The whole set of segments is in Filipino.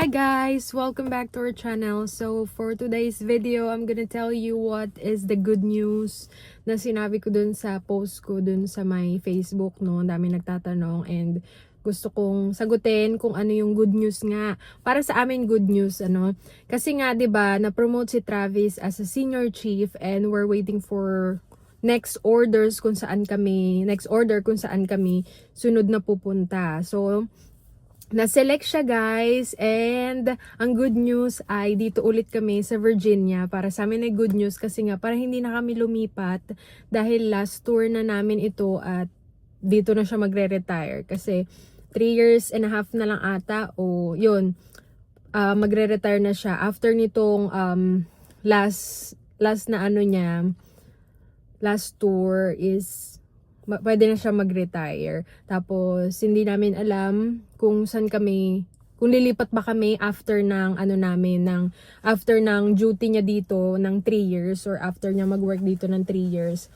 Hi guys! Welcome back to our channel. So for today's video, I'm gonna tell you what is the good news na sinabi ko dun sa post ko dun sa my Facebook, no? Dami nagtatanong and gusto kong sagutin kung ano yung good news nga. Para sa amin good news, ano? Kasi nga, 'di ba, na-promote si Travis as a senior chief and we're waiting for next order kung saan kami sunod na pupunta. So na-select siya guys, and ang good news ay dito ulit kami sa Virginia. Para sa amin ay good news kasi nga para hindi na kami lumipat dahil last tour na namin ito at dito na siya magre-retire kasi 3.5 years na lang ata o yun, magre-retire na siya after nitong last na ano niya, last tour is pwede na siya mag-retire. Tapos, hindi namin alam kung saan kami, kung lilipat ba kami after ng after ng duty niya dito ng 3 years or after niya mag-work dito ng 3 years.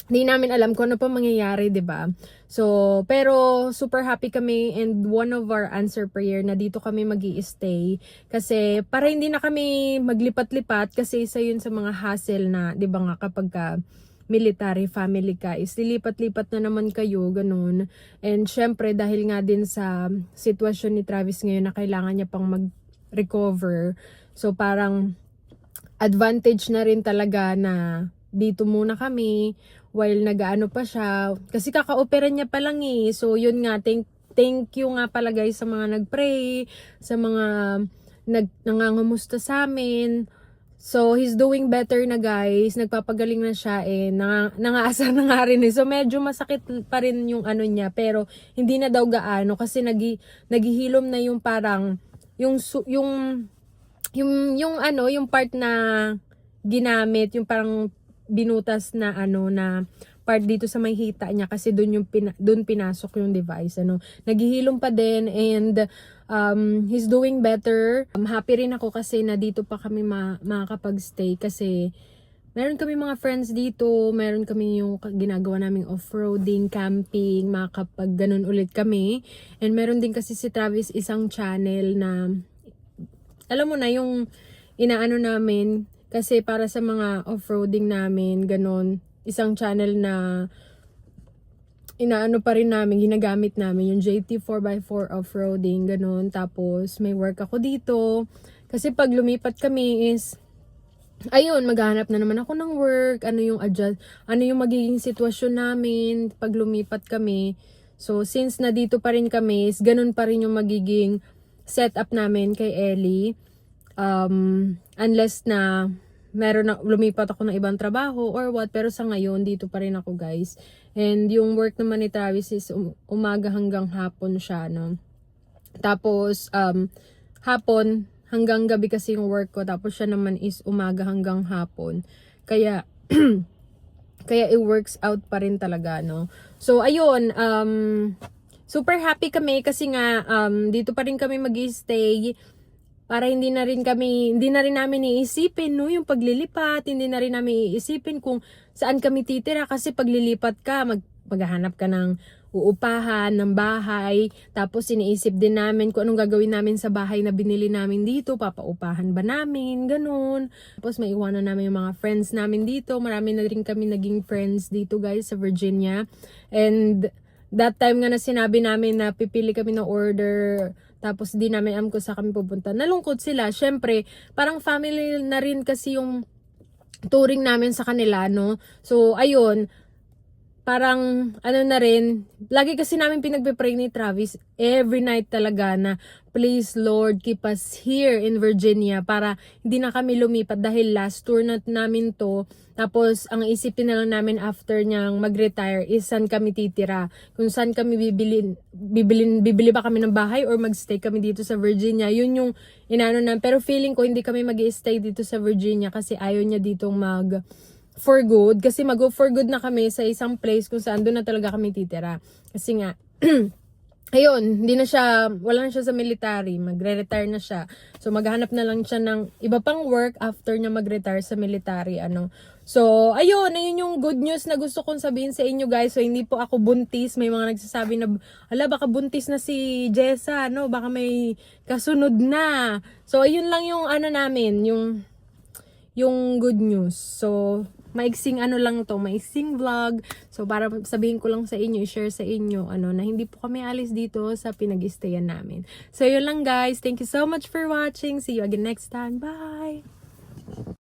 Hindi namin alam kung ano pa mangyayari, 'di ba? So, pero super happy kami and one of our answer prayer na dito kami magi-stay kasi para hindi na kami maglipat-lipat kasi isa 'yun sa mga hassle na, 'di ba nga kapag military family ka is lilipat-lipat na naman kayo, ganun. And syempre dahil nga din sa sitwasyon ni Travis ngayon na kailangan niya pang mag-recover, so parang advantage na rin talaga na dito muna kami while nag-aano pa siya kasi kaka-opera niya pa lang eh. So yun nga, thank you nga pala guys sa mga nag-pray, sa mga nangangamusta sa amin. So, he's doing better na guys. Nagpapagaling na siya eh. Nangaasar na nga rin eh. So, medyo masakit pa rin yung ano niya. Pero, hindi na daw gaano. Kasi naghihilom na yung parang, yung part na ginamit. Yung parang binutas na na part dito sa may hita niya. Kasi doon pinasok yung device. Naghihilom pa din and he's doing better. Happy rin ako kasi na dito pa kami makakapag-stay kasi meron kami mga friends dito, meron kami yung ginagawa naming off-roading, camping, makakapag ganun ulit kami. And meron din kasi si Travis isang channel na alam mo na yung inaano namin kasi para sa mga off-roading namin, ganun. Isang channel na inaano pa rin namin, ginagamit namin yung JT 4x4 off-roading, ganun. Tapos, may work ako dito. Kasi pag lumipat kami is, ayun, maghahanap na naman ako ng work, ano yung magiging sitwasyon namin pag lumipat kami. So, since na dito pa rin kami, is ganun pa rin yung magiging setup namin kay Ellie. Unless na lumipat ako ng ibang trabaho or what, pero sa ngayon dito pa rin ako guys. And yung work naman ni Travis is umaga hanggang hapon siya, no. Tapos hapon hanggang gabi kasi yung work ko, tapos siya naman is umaga hanggang hapon. Kaya kaya it works out pa rin talaga, no. So ayun, super happy kami kasi nga dito pa rin kami mag-stay. Para hindi na rin namin iisipin, no, yung paglilipat, hindi na rin namin iisipin kung saan kami titira kasi paglilipat ka, maghahanap ka ng uupahan, ng bahay, tapos iniisip din namin kung anong gagawin namin sa bahay na binili namin dito, papaupahan ba namin, ganun. Tapos may iwanan namin yung mga friends namin dito, marami na rin kami naging friends dito guys sa Virginia. And that time nga na sinabi namin na pipili kami ng order, tapos di namin alam kung saan kami pupunta. Nalungkot sila. Syempre, parang family na rin kasi yung touring namin sa kanila, no? So, ayun, parang na rin, lagi kasi namin pinagpe-pray ni Travis every night talaga na please Lord keep us here in Virginia para hindi na kami lumipat dahil last tour na namin to. Tapos ang isipin na lang namin after niyang mag-retire is saan kami titira, kung saan kami bibili ba kami ng bahay or magstay kami dito sa Virginia. Yun yung inaano na, pero feeling ko hindi kami mag-i-stay dito sa Virginia kasi ayaw niya ditong for good, kasi mag-go for good na kami sa isang place kung saan doon na talaga kami titira. Kasi nga, ayun, hindi na siya, wala na siya sa military, magre-retire na siya. So, maghanap na lang siya ng iba pang work after niya mag-retire sa military, ano. So, ayun yung good news na gusto kong sabihin sa inyo, guys. So, hindi po ako buntis. May mga nagsasabi na, ala, baka buntis na si Jessa, no? Baka may kasunod na. So, ayun lang yung ano namin, yung good news. So, maiksing ano lang to, maiksing vlog. So, para sabihin ko lang sa inyo, i-share sa inyo, na hindi po kami alis dito sa pinag-stayan namin. So, yun lang guys. Thank you so much for watching. See you again next time. Bye!